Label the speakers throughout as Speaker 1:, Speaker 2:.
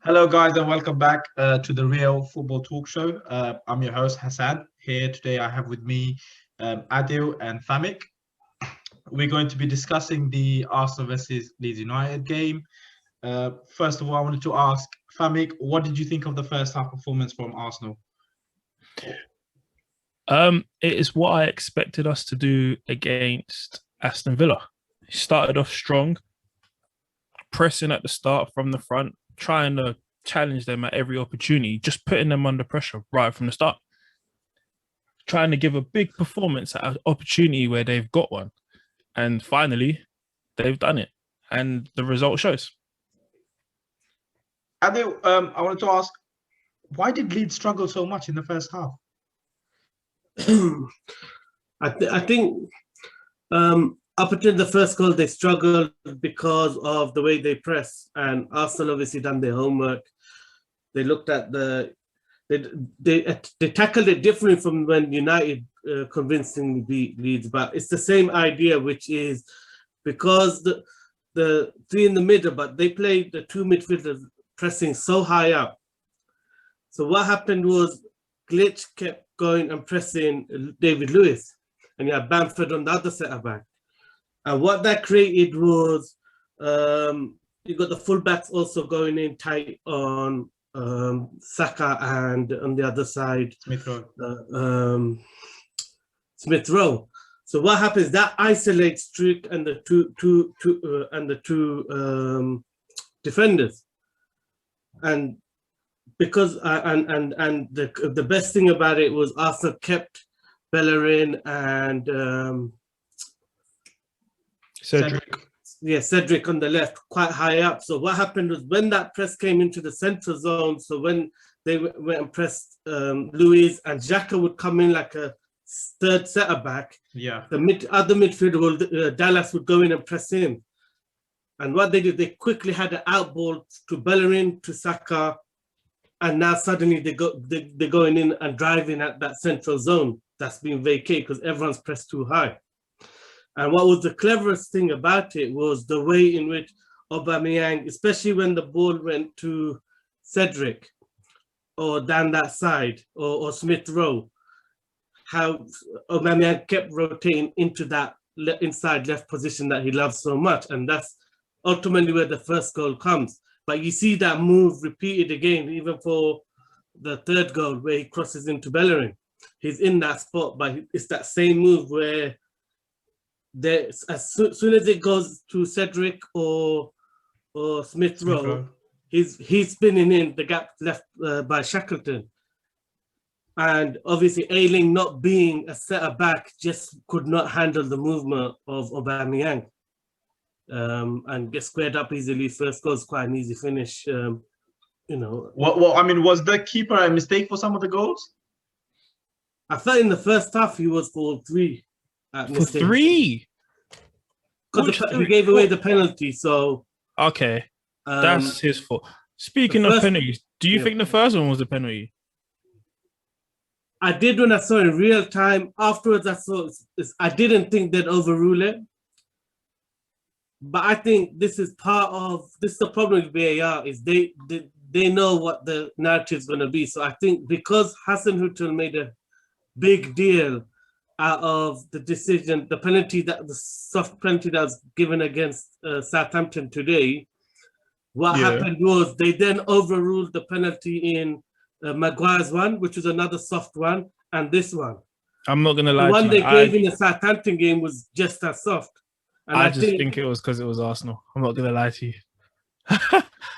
Speaker 1: Hello, guys, and welcome back to the Real Football Talk Show. I'm your host, Hassan. Here today, I have with me Adil and Famik. We're going to be discussing the Arsenal versus Leeds United game. First of all, I wanted to ask Famik, what did you think of the first half performance from Arsenal?
Speaker 2: It is what I expected us to do against Aston Villa. Started off strong, pressing at the start from the front, trying to challenge them at every opportunity, just putting them under pressure right from the start. Trying to give a big performance at an opportunity where they've got one. And finally, they've done it. And the result shows.
Speaker 1: Adil, I wanted to ask, why did Leeds struggle so much in the first half?
Speaker 3: I think up until the first goal, they struggled because of the way they press, and Arsenal obviously done their homework. They looked at they tackled it differently from when United convincingly beat Leeds, but it's the same idea, which is because the three in the middle, but they played the two midfielders pressing so high up. So what happened was Glitch kept going and pressing David Lewis, and you had Bamford on the other centre back. And what that created was you got the fullbacks also going in tight on Saka, and on the other side Smith Rowe. So what happens? That isolates Strick and the two defenders, and because the best thing about it was Arsenal kept Bellerin and Cedric on the left quite high up. So what happened was when that press came into the central zone, so when they went and pressed Luiz, and Xhaka would come in like a third centre back, the other midfielder, Dallas, would go in and press him. And what they did, they quickly had an outball to Bellerin, to Saka, and now suddenly they're going in and driving at that central zone that's been vacated because everyone's pressed too high. And what was the cleverest thing about it was the way in which Aubameyang, especially when the ball went to Cedric or down that side or Smith Rowe, how Aubameyang kept rotating into that inside left position that he loves so much. And that's ultimately where the first goal comes. But you see that move repeated again, even for the third goal where he crosses into Bellerin. He's in that spot, but it's that same move where as soon as it goes to Cedric or Smith Rowe, he's spinning in the gap left by Shackleton. And obviously Ayling, not being a centre back, just could not handle the movement of Aubameyang. And get squared up easily. First goal is quite an easy finish.
Speaker 1: Well, I mean, was the keeper a mistake for some of the goals?
Speaker 3: I thought in the first half he was for three.
Speaker 2: For three?
Speaker 3: Because he gave away the penalty, so...
Speaker 2: Okay, that's his fault. Speaking of penalties, do you think the first one was a penalty?
Speaker 3: I did when I saw it in real time. Afterwards, I didn't think they'd overrule it. But I think this is the problem with VAR, is they know what the narrative's going to be. So I think because Hassan Hüttl made a big deal out of the decision, the soft penalty that was given against Southampton today, what happened was they then overruled the penalty in Maguire's one, which was another soft one, and this one.
Speaker 2: I'm not going to lie.
Speaker 3: The one they gave in the Southampton game was just as soft. And
Speaker 2: I just think it was because it was Arsenal. I'm not going to lie to you.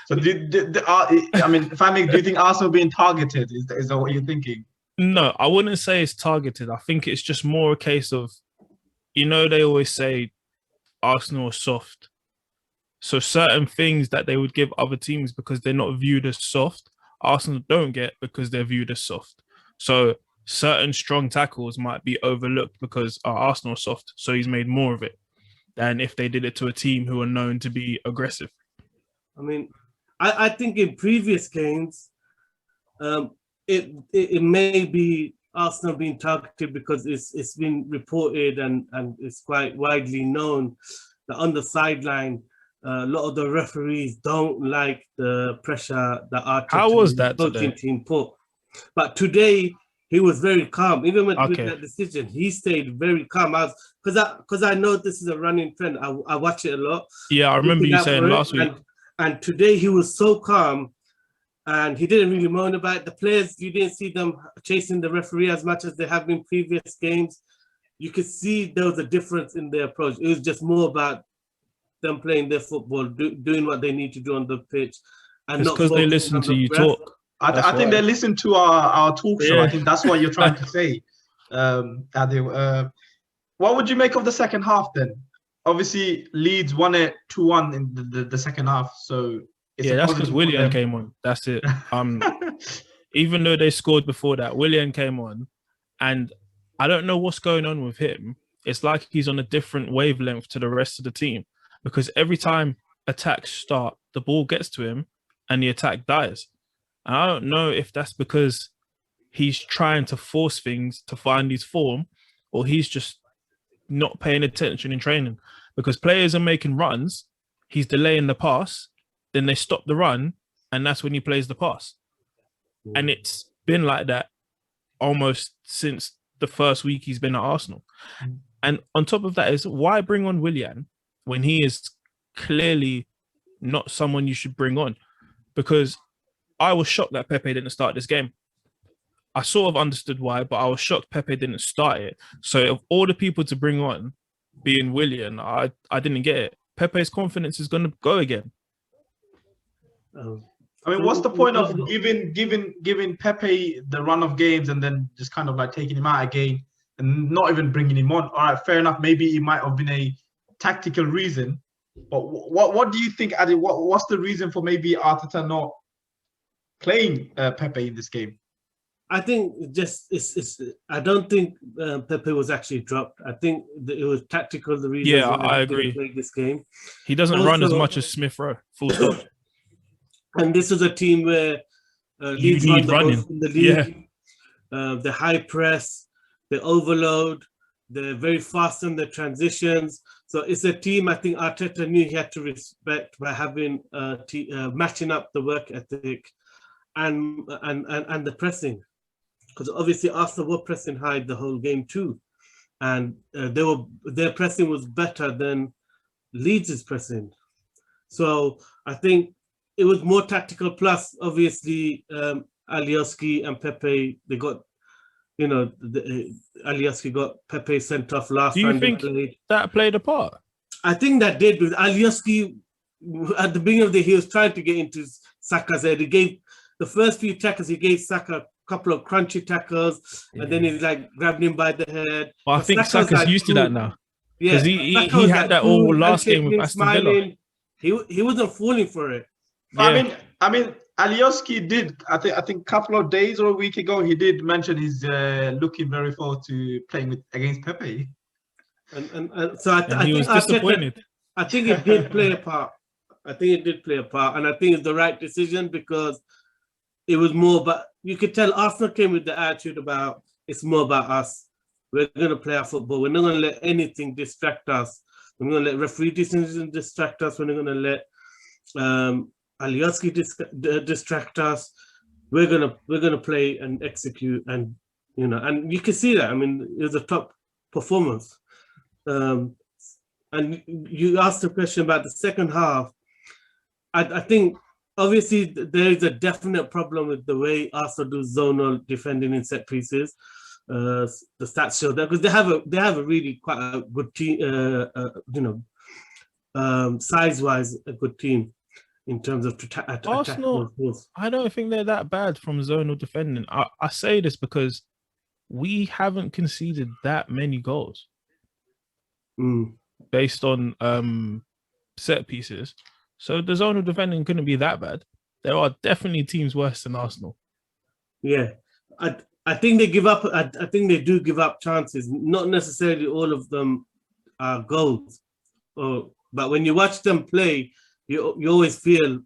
Speaker 1: So, Famik, do you think Arsenal being targeted? Is that what you're thinking?
Speaker 2: No, I wouldn't say it's targeted. I think it's just more a case of, they always say Arsenal are soft. So certain things that they would give other teams because they're not viewed as soft, Arsenal don't get because they're viewed as soft. So certain strong tackles might be overlooked because Arsenal are soft, so he's made more of it than if they did it to a team who are known to be aggressive.
Speaker 3: I mean, I think in previous games, it may be Arsenal being targeted because it's been reported and it's quite widely known that on the sideline, a lot of the referees don't like the pressure that Arteta
Speaker 2: How was
Speaker 3: and the
Speaker 2: that
Speaker 3: coaching
Speaker 2: today?
Speaker 3: team put. But today he was very calm. Even with
Speaker 2: Okay.
Speaker 3: that decision, he stayed very calm. Because I know this is a running trend. I watch it a lot.
Speaker 2: Yeah, I remember
Speaker 3: Looking
Speaker 2: you
Speaker 3: out
Speaker 2: saying
Speaker 3: for it,
Speaker 2: last week.
Speaker 3: and today he was so calm, and he didn't really moan about it. The players, you didn't see them chasing the referee as much as they have in previous games. You could see there was a difference in their approach. It was just more about them playing their football, doing what they need to do on the pitch, and
Speaker 2: It's
Speaker 3: not
Speaker 2: because they
Speaker 3: focusing
Speaker 2: listen
Speaker 3: on
Speaker 2: to
Speaker 3: the
Speaker 2: you
Speaker 3: ref.
Speaker 2: talk.
Speaker 1: I think they listen to our talk show.
Speaker 2: Yeah.
Speaker 1: I think that's what you're trying to say, Adil. What would you make of the second half then? Obviously, Leeds won it 2-1 in the second half, so it's
Speaker 2: Yeah,
Speaker 1: a
Speaker 2: that's because
Speaker 1: positive for
Speaker 2: Willian
Speaker 1: them.
Speaker 2: came on. That's it. Even though they scored before that, Willian came on, and I don't know what's going on with him. It's like he's on a different wavelength to the rest of the team, because every time attacks start, the ball gets to him and the attack dies. And I don't know if that's because he's trying to force things to find his form, or he's just not paying attention in training, because players are making runs, he's delaying the pass, then they stop the run, and that's when he plays the pass. And it's been like that almost since the first week he's been at Arsenal. And on top of that is, why bring on Willian when he is clearly not someone you should bring on? Because I was shocked that Pepe didn't start this game. I sort of understood why, but I was shocked Pepe didn't start it. So of all the people to bring on, being Willian, I didn't get it. Pepe's confidence is going to go again.
Speaker 1: I mean, what's the point of giving Pepe the run of games and then just kind of like taking him out again and not even bringing him on? All right, fair enough. Maybe it might have been a tactical reason, but what do you think, Adi? What's the reason for maybe Arteta not playing Pepe in this game?
Speaker 3: I think I don't think Pepe was actually dropped. I think it was tactical. The reason.
Speaker 2: Yeah, I agree.
Speaker 3: Play this game.
Speaker 2: He doesn't run as much as Smith Rowe. Full stop.
Speaker 3: And this is a team where Leeds
Speaker 2: need
Speaker 3: run the
Speaker 2: running.
Speaker 3: most in the league. Yeah. The high press, the overload, they're very fast in the transitions. So it's a team I think Arteta knew he had to respect by having matching up the work ethic and the pressing. Because obviously Arsenal were pressing high the whole game too. And their pressing was better than Leeds' pressing. So I think it was more tactical. Plus, obviously, Alioski and Pepe, they got, Alioski got Pepe sent off last time.
Speaker 2: Do you think that played a part?
Speaker 3: I think that did, because Alioski, at the beginning of the day, he was trying to get into Saka's head. He gave the first few tackles, he gave Saka a couple of crunchy tackles, and then he grabbed him by the head.
Speaker 2: Well, I think Saka's used to that now.
Speaker 3: Yeah,
Speaker 2: because he had that all last game with Aston Villa.
Speaker 3: He wasn't falling for it.
Speaker 1: Yeah. I mean, Alioski did. I think a couple of days or a week ago, he did mention he's looking very forward to playing against Pepe.
Speaker 3: And so I
Speaker 2: he
Speaker 3: think
Speaker 2: was disappointed.
Speaker 3: I think it did play a part. And I think it's the right decision, because it was more. But you could tell Arsenal came with the attitude about it's more about us. We're going to play our football. We're not going to let anything distract us. We're going to let referee decisions distract us. We're not going to let Alioski distract us. We're gonna play and execute, and you can see that. I mean, it was a top performance. And you asked the question about the second half. I think obviously there is a definite problem with the way Arsenal do zonal defending in set pieces. The stats show that, because they have a really quite a good team. Size-wise, a good team in terms of
Speaker 2: Arsenal. I don't think they're that bad from zonal defending. I say this because we haven't conceded that many goals based on set pieces. So the zonal defending couldn't be that bad. There are definitely teams worse than Arsenal.
Speaker 3: Yeah, I think they give up. I think they do give up chances. Not necessarily all of them are goals. But when you watch them play, you always feel,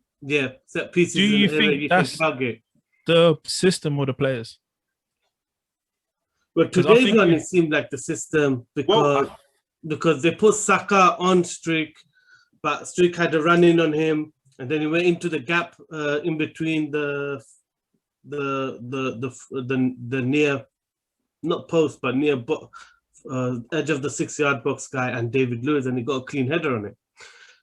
Speaker 3: set pieces.
Speaker 2: Do you think that's the system or the players?
Speaker 3: But today's one, it seemed like the system, because they put Saka on streak. but Strick had a run in on him, and then he went into the gap in between the near, not post, but near edge of the 6-yard box guy and David Lewis, and he got a clean header on it.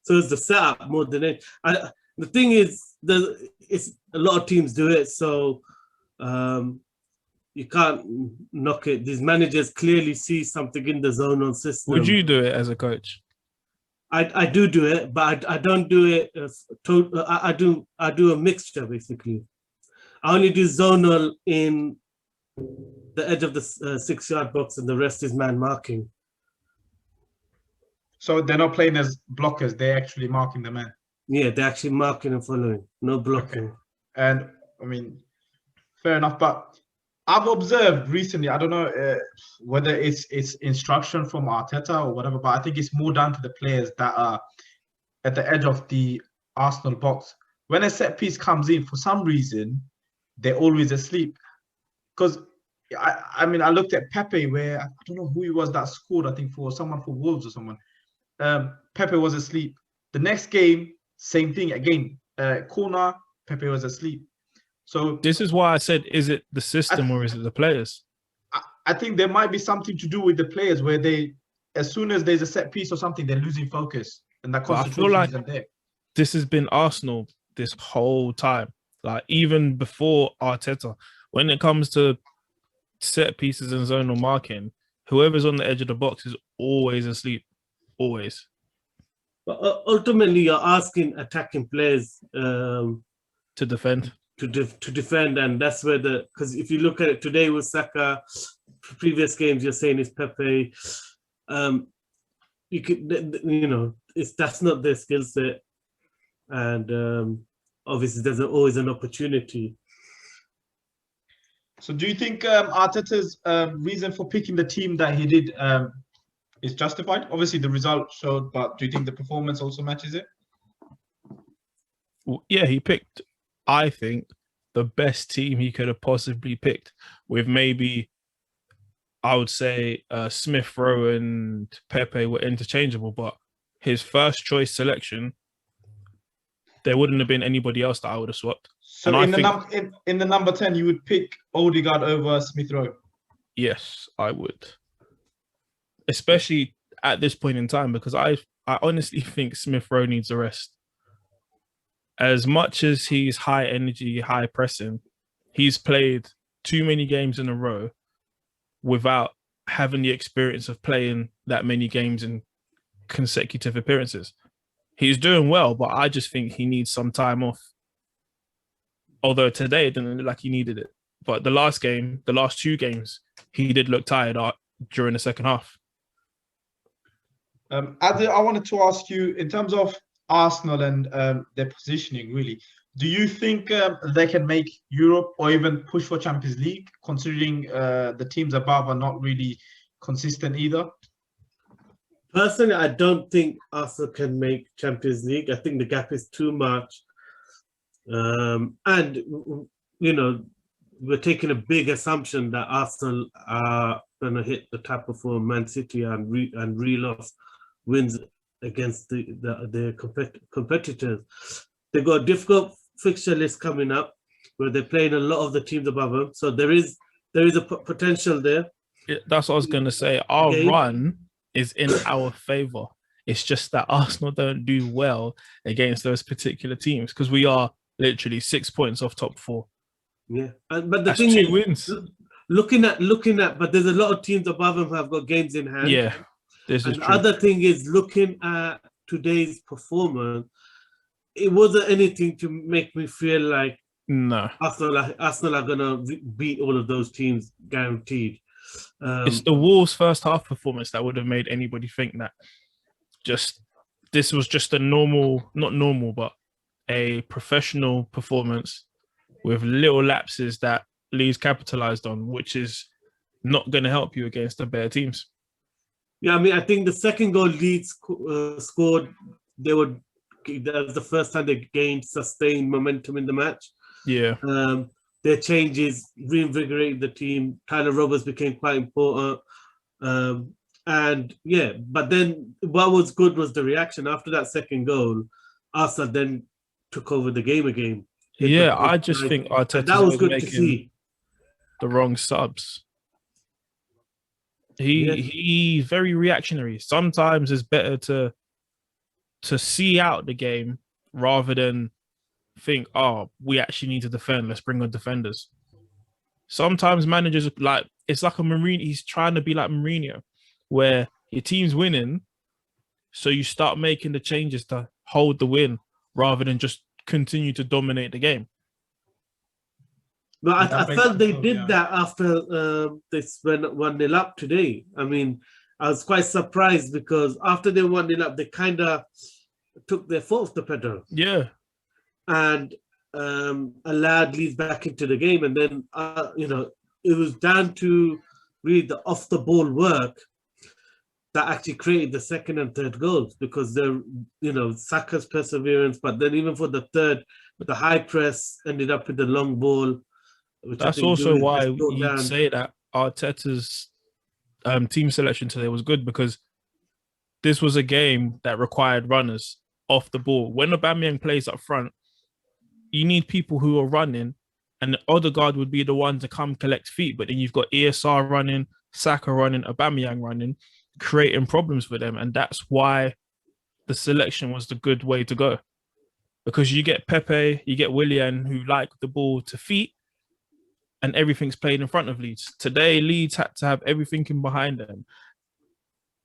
Speaker 3: So it's the setup more than it. The thing is, it's a lot of teams do it, so you can't knock it. These managers clearly see something in the zonal system.
Speaker 2: Would you do it as a coach?
Speaker 3: I do it, but I don't do it. I do a mixture basically. I only do zonal in the edge of the 6-yard box, and the rest is man marking.
Speaker 1: So they're not playing as blockers; they're actually marking the man.
Speaker 3: Yeah, they're actually marking and following, no blocking.
Speaker 1: Okay. And I mean, fair enough. But I've observed recently, I don't know whether it's instruction from Arteta or whatever, but I think it's more down to the players that are at the edge of the Arsenal box. When a set piece comes in, for some reason, they're always asleep. Because I mean, I looked at Pepe, where I don't know who he was that scored, I think for someone for Wolves or someone. Pepe was asleep. The next game, same thing again. Corner, Pepe was asleep. So
Speaker 2: this is why I said, is it the system or is it the players?
Speaker 1: I think there might be something to do with the players, where they, as soon as there's a set piece or something, they're losing focus, and that concentration isn't there.
Speaker 2: This has been Arsenal this whole time. Like even before Arteta, when it comes to set pieces and zonal marking, whoever's on the edge of the box is always asleep, always.
Speaker 3: But ultimately, you're asking attacking players
Speaker 2: to defend.
Speaker 3: To defend, and that's where because if you look at it today with Saka, previous games you're saying it's Pepe, you could, that's not their skill set, and obviously there's always an opportunity.
Speaker 1: So do you think Arteta's reason for picking the team that he did is justified? Obviously the result showed, but do you think the performance also matches it?
Speaker 2: Yeah, he picked, I think, the best team he could have possibly picked, with maybe, I would say, Smith Rowe and Pepe were interchangeable, but his first choice selection, there wouldn't have been anybody else that I would have swapped.
Speaker 1: So in the number 10, you would pick Odegaard over Smith Rowe?
Speaker 2: Yes, I would. Especially at this point in time, because I honestly think Smith Rowe needs a rest. As much as he's high energy, high pressing, he's played too many games in a row without having the experience of playing that many games in consecutive appearances. He's doing well, but I just think he needs some time off. Although today it didn't look like he needed it. But the last two games, he did look tired during the second half.
Speaker 1: Adil, I wanted to ask you, in terms of Arsenal and their positioning, really, do you think they can make Europe or even push for Champions League, considering the teams above are not really consistent either?
Speaker 3: Personally, I don't think Arsenal can make Champions League. I think the gap is too much. And, we're taking a big assumption that Arsenal are going to hit the top of Man City and reel off wins against their competitors. They've got a difficult fixture list coming up where they're playing a lot of the teams above them. So there is a potential there.
Speaker 2: Yeah, that's what I was going to say. Our run is in our favour. It's just that Arsenal don't do well against those particular teams because we are literally 6 points off top 4.
Speaker 3: Yeah, but the
Speaker 2: That's
Speaker 3: thing
Speaker 2: 2
Speaker 3: is,
Speaker 2: wins.
Speaker 3: Looking at, but there's a lot of teams above them who have got games in hand.
Speaker 2: Yeah, this is
Speaker 3: true.
Speaker 2: The
Speaker 3: other thing is, looking at today's performance, it wasn't anything to make me feel like Arsenal are gonna beat all of those teams guaranteed.
Speaker 2: It's the Wolves' first half performance that would have made anybody think that. This was just a not normal, but a professional performance with little lapses that Leeds capitalized on, which is not going to help you against the better teams.
Speaker 3: Yeah, I mean, I think the second goal Leeds scored, that was the first time they gained sustained momentum in the match.
Speaker 2: Yeah.
Speaker 3: Their changes reinvigorated the team. Tyler Roberts became quite important. And And yeah, but then what was good was the reaction after that second goal. Arsenal then took over the game again.
Speaker 2: Yeah, I just think
Speaker 3: and
Speaker 2: Arteta's
Speaker 3: that was
Speaker 2: always
Speaker 3: good to
Speaker 2: making
Speaker 3: see.
Speaker 2: the wrong subs.
Speaker 3: Yeah.
Speaker 2: He's very reactionary. Sometimes it's better to see out the game rather than think, oh, we actually need to defend. Let's bring on defenders. Sometimes managers like it's like a Mourinho. He's trying to be like Mourinho, where your team's winning, so you start making the changes to hold the win rather than just continue to dominate the game.
Speaker 3: But I felt they
Speaker 1: sense,
Speaker 3: did
Speaker 1: yeah.
Speaker 3: that after they went 1-0 up today. I mean, I was quite surprised because after they 1-0 up, they kind of took their foot off the pedal.
Speaker 2: Yeah.
Speaker 3: And allowed Leeds back into the game. And then, it was down to really the off-the-ball work that actually created the second and third goals because they're, Saka's perseverance, but then even for the third, the high press ended up with the long ball.
Speaker 2: That's also why you'd say that Arteta's team selection today was good because this was a game that required runners off the ball. When Aubameyang plays up front, you need people who are running, and Odegaard would be the one to come collect feet. But then you've got ESR running, Saka running, Aubameyang running, creating problems for them. And that's why the selection was the good way to go. Because you get Pepe, you get Willian, who like the ball to feet, and everything's played in front of Leeds. Today, Leeds had to have everything in behind them,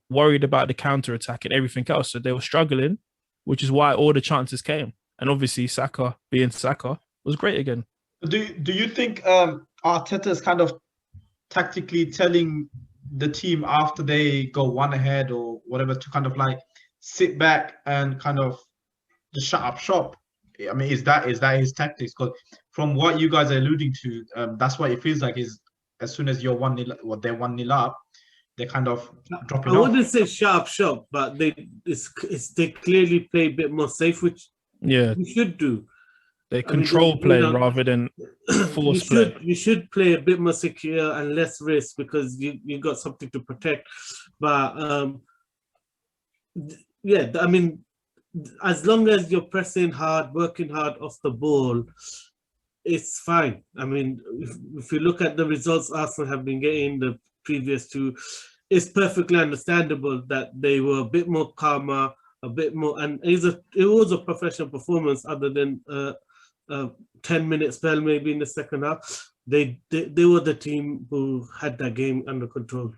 Speaker 2: worried about the counter-attack and everything else. So they were struggling, which is why all the chances came. And obviously, Saka, being Saka, was great again.
Speaker 1: Do you think Arteta is kind of tactically telling the team after they go one ahead or whatever to kind of like sit back and kind of just shut up shop? I mean, is that his tactics? Because from what you guys are alluding to, that's what it feels like. Is as soon as you're 1-0, well, they're 1-0 up, they're kind of dropping off.
Speaker 3: I wouldn't say shut up shop, but they clearly play a bit more safe, which you should do.
Speaker 2: They control play rather than force play.
Speaker 3: You should play a bit more secure and less risk because you got something to protect. But yeah, I mean, as long as you're pressing hard, working hard off the ball, it's fine. I mean, if you look at the results Arsenal have been getting the previous two, it's perfectly understandable that they were a bit more calmer, a bit more, and it was a professional performance other than 10-minute spell maybe in the second half. They were the team who had that game under control.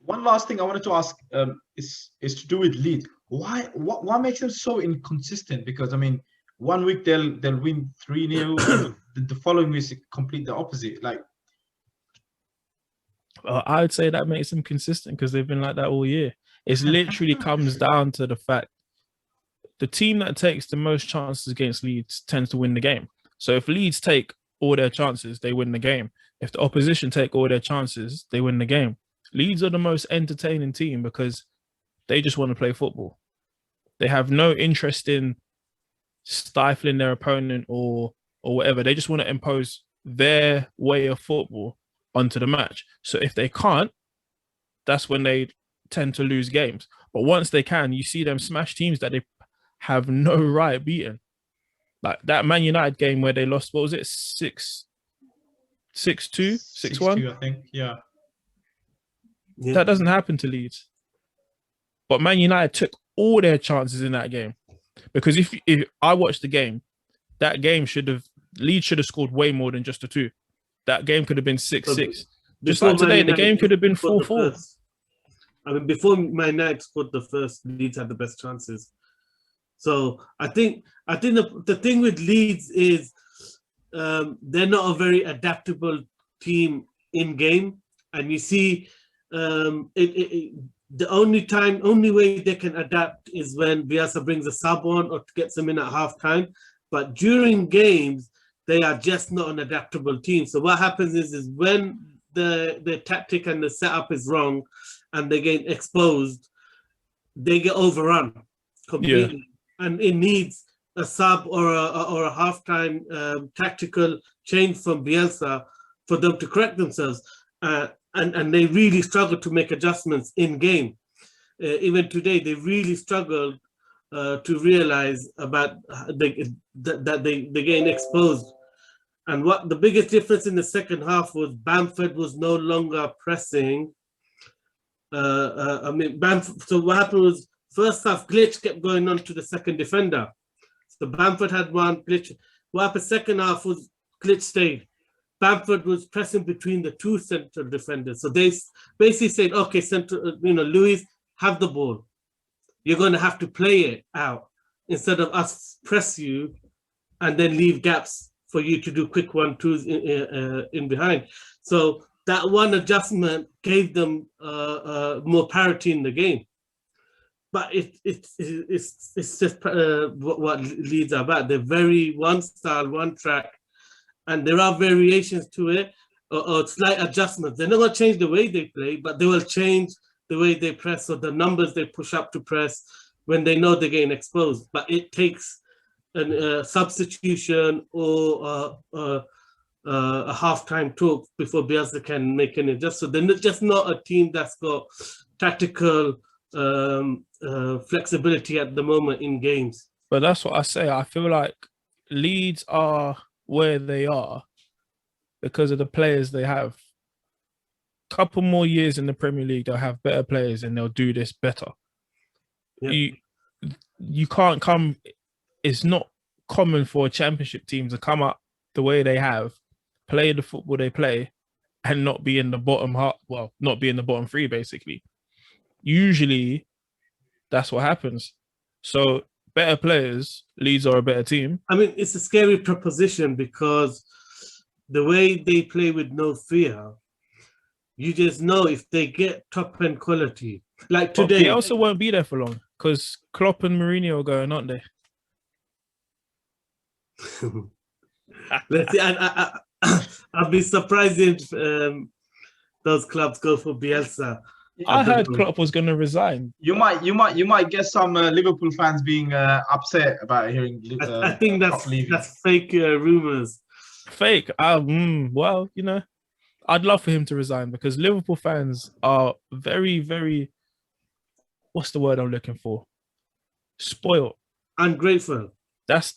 Speaker 1: One last thing I wanted to ask is to do with Leeds. What makes them so inconsistent? Because I mean, 1 week they'll win 3-0, the following week complete the opposite. Like,
Speaker 2: I would say that makes them consistent because they've been like that all year. It literally comes down to the fact the team that takes the most chances against Leeds tends to win the game. So if Leeds take all their chances, they win the game. If the opposition take all their chances, they win the game. Leeds are the most entertaining team because they just want to play football. They have no interest in stifling their opponent or whatever. They just want to impose their way of football onto the match. So if they can't, that's when they tend to lose games. But once they can, you see them smash teams that they have no right beating. Like that Man United game where they lost, what was it? 6-2, 6-1?
Speaker 1: I think, yeah.
Speaker 2: That doesn't happen to Leeds. But Man United took all their chances in that game. Because if I watched the game, that game Leeds should have scored way more than just a 2. That game could have been 6-6. Just like today, the game could have been 4-4.
Speaker 3: I mean, before Man United scored the first, Leeds had the best chances. So I think the thing with Leeds is they're not a very adaptable team in game, and you see the only way they can adapt is when Bielsa brings a sub on or gets them in at halftime. But during games, they are just not an adaptable team. So what happens is when the tactic and the setup is wrong and they get exposed, they get overrun completely. Yeah. And it needs a sub or a halftime tactical change from Bielsa for them to correct themselves. and they really struggled to make adjustments in game. Even today, they really struggled to realize about that they're getting exposed. And what the biggest difference in the second half was Bamford was no longer pressing. Bamford. So what happened was first half glitch kept going on to the second defender. So Bamford had one glitch. What happened second half was glitch stayed. Bamford was pressing between the two central defenders. So they basically said, okay, Luis, have the ball. You're going to have to play it out instead of us press you and then leave gaps for you to do quick 1-2s in behind. So that one adjustment gave them more parity in the game. But it's just what Leeds are about. They're very one style, one track, and there are variations to it or slight adjustments. They're not going to change the way they play, but they will change the way they press or the numbers they push up to press when they know they're getting exposed. But it takes a substitution or a halftime talk before Bielsa can make any adjustments. So they're just not a team that's got tactical flexibility at the moment in games.
Speaker 2: But that's what I say. I feel like Leeds are where they are because of the players they have. Couple more years in the Premier League, they'll have better players and they'll do this better. Yeah. You can't come. It's not common for a championship team to come up the way they have, play the football they play, and not be in the bottom half. Well, not be in the bottom three, basically. Usually, that's what happens. So, better players, Leeds are a better team.
Speaker 3: I mean, it's a scary proposition because the way they play with no fear, you just know if they get top-end quality. Like today.
Speaker 2: They also won't be there for long because Klopp and Mourinho are going, aren't they?
Speaker 3: Let's see. I'll be surprised if those clubs go for Bielsa.
Speaker 2: I heard Klopp was going to resign.
Speaker 1: You might get some Liverpool fans being upset about hearing.
Speaker 3: I think that's fake rumors.
Speaker 2: Fake. Well, I'd love for him to resign because Liverpool fans are very, very. What's the word I'm looking for? Spoiled.
Speaker 3: Ungrateful.
Speaker 2: That's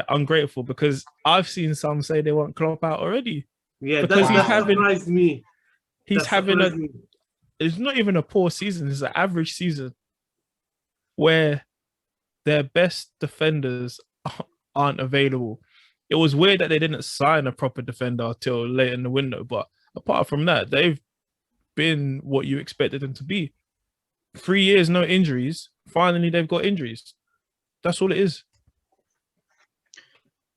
Speaker 2: ungrateful because I've seen some say they want Klopp out already.
Speaker 3: Yeah, that surprised me.
Speaker 2: He's having it's not even a poor season, it's an average season where their best defenders aren't available. It was weird that they didn't sign a proper defender till late in the window, but apart from that, they've been what you expected them to be. 3 years, no injuries. Finally, they've got injuries. That's all it is.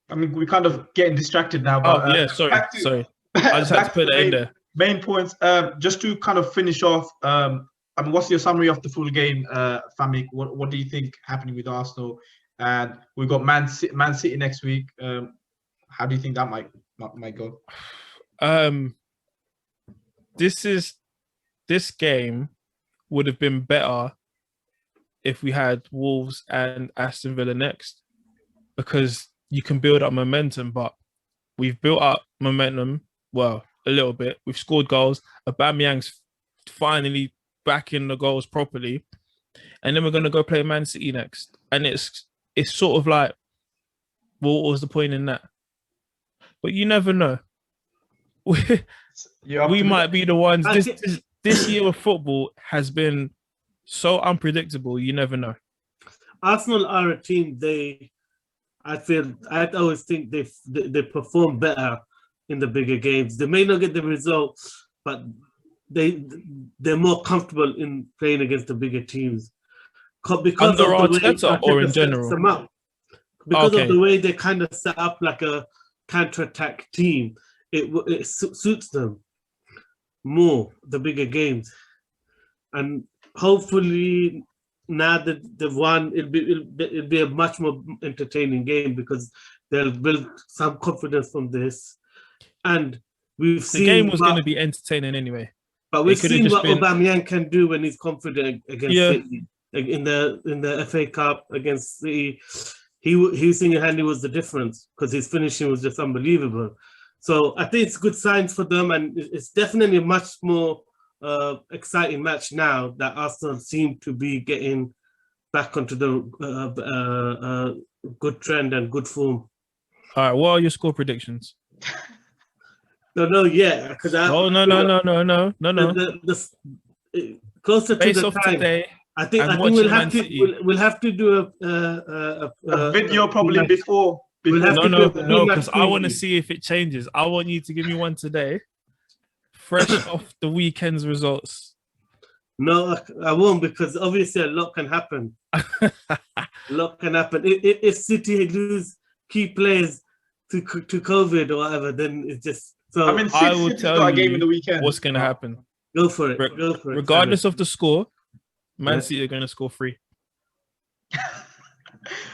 Speaker 1: I mean, we're kind of getting distracted now. But,
Speaker 2: sorry. I just had to put that in there.
Speaker 1: Main points. Just to kind of finish off, what's your summary of the full game, Famik? What do you think happening with Arsenal? And we've got Man City next week. How do you think that might go?
Speaker 2: This game would have been better if we had Wolves and Aston Villa next, because you can build up momentum, but we've built up momentum, well, a little bit. We've scored goals. Aubameyang's finally back in the goals properly. And then we're going to go play Man City next. And it's sort of like, well, what was the point in that? But you never know. We might be the ones. This year of football has been so unpredictable. You never know.
Speaker 3: Arsenal are a team. I always think they perform better in the bigger games. They may not get the results, but they're more comfortable in playing against the bigger teams. Because
Speaker 2: under Arteta or in general?
Speaker 3: Because of the way they kind of set up like a counter-attack team, it suits them more, the bigger games. And hopefully now that they've won, it'll be a much more entertaining game because they'll build some confidence from this. And we've seen
Speaker 2: the game was going to be entertaining anyway.
Speaker 3: But we've seen what Aubameyang can do when he's confident against City. In the FA Cup against City, he single-handedly was the difference because his finishing was just unbelievable. So I think it's good signs for them, and it's definitely a much more exciting match now that Arsenal seem to be getting back onto the good trend and good form.
Speaker 2: All right, what are your score predictions?
Speaker 3: No, yeah, because
Speaker 2: No.
Speaker 3: Closer
Speaker 2: Based
Speaker 3: to the
Speaker 2: off
Speaker 3: time,
Speaker 2: today,
Speaker 3: I think
Speaker 2: watching
Speaker 3: we'll
Speaker 2: Man
Speaker 3: have to
Speaker 2: City.
Speaker 3: we'll have to do
Speaker 1: A video probably
Speaker 3: match.
Speaker 1: before.
Speaker 3: We'll have to do a
Speaker 2: No, because
Speaker 3: pre-match
Speaker 2: I want to
Speaker 3: preview.
Speaker 2: see if it changes. I want you to give me one today, fresh off the weekend's results.
Speaker 3: No, I won't, because obviously a lot can happen. A lot can happen. If City lose key players to COVID or whatever, then it's just so.
Speaker 1: I mean,
Speaker 2: I will
Speaker 1: City's
Speaker 2: tell
Speaker 1: got a game
Speaker 2: you
Speaker 1: in the weekend.
Speaker 2: what's going to happen.
Speaker 3: Go for it. Go for it.
Speaker 2: Regardless of the score, Man
Speaker 3: Yeah.
Speaker 2: City are going to score 3.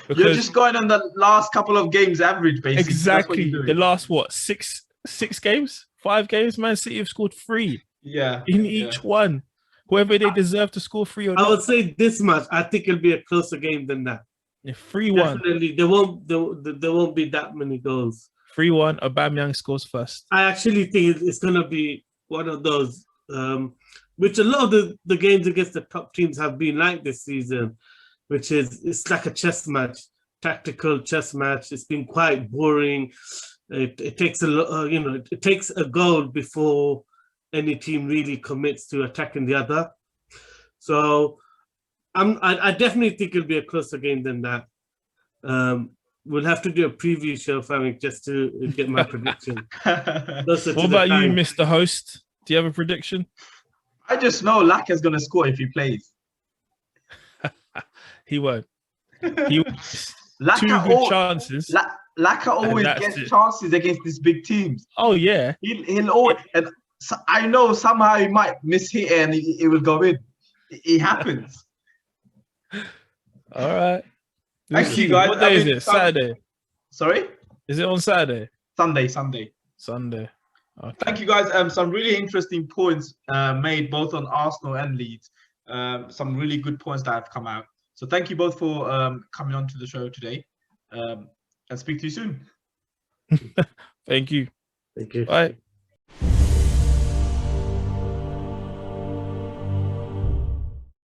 Speaker 1: You're just going on the last couple of games average, basically.
Speaker 2: Exactly.
Speaker 1: That's what
Speaker 2: The last, what, six games? 5 games? Man City have scored 3
Speaker 1: yeah.
Speaker 2: in each one. Whether they deserve to score 3 or
Speaker 3: I
Speaker 2: not.
Speaker 3: would say this much. I think it'll be a closer game than that.
Speaker 2: Yeah, 3-1.
Speaker 3: Definitely, there won't be that many goals.
Speaker 2: 3-1. Aubameyang scores first.
Speaker 3: I actually think it's going to be one of those, which a lot of the games against the top teams have been like this season, which is it's like a chess match, tactical chess match. It's been quite boring. It takes it takes a goal before any team really commits to attacking the other. So I definitely think it'll be a closer game than that. We'll have to do a preview show, Famik, just to get my prediction.
Speaker 2: What about you, Mr. Host? Do you have a prediction?
Speaker 1: I just know Laka's going to score if he plays.
Speaker 2: He won't. He will.
Speaker 1: Laka
Speaker 2: 2 good chances.
Speaker 1: Laka always gets chances against these big teams.
Speaker 2: Oh, yeah.
Speaker 1: He'll always, and so I know somehow he might miss hit and it will go in. It happens.
Speaker 2: All right.
Speaker 1: Thank you, guys.
Speaker 2: What day is it? Saturday?
Speaker 1: Sorry?
Speaker 2: Is it on Saturday?
Speaker 1: Sunday.
Speaker 2: Okay.
Speaker 1: Thank you, guys. Some really interesting points made both on Arsenal and Leeds. Some really good points that have come out. So thank you both for coming on to the show today. And speak to you soon.
Speaker 2: Thank you.
Speaker 3: Thank you.
Speaker 2: Bye.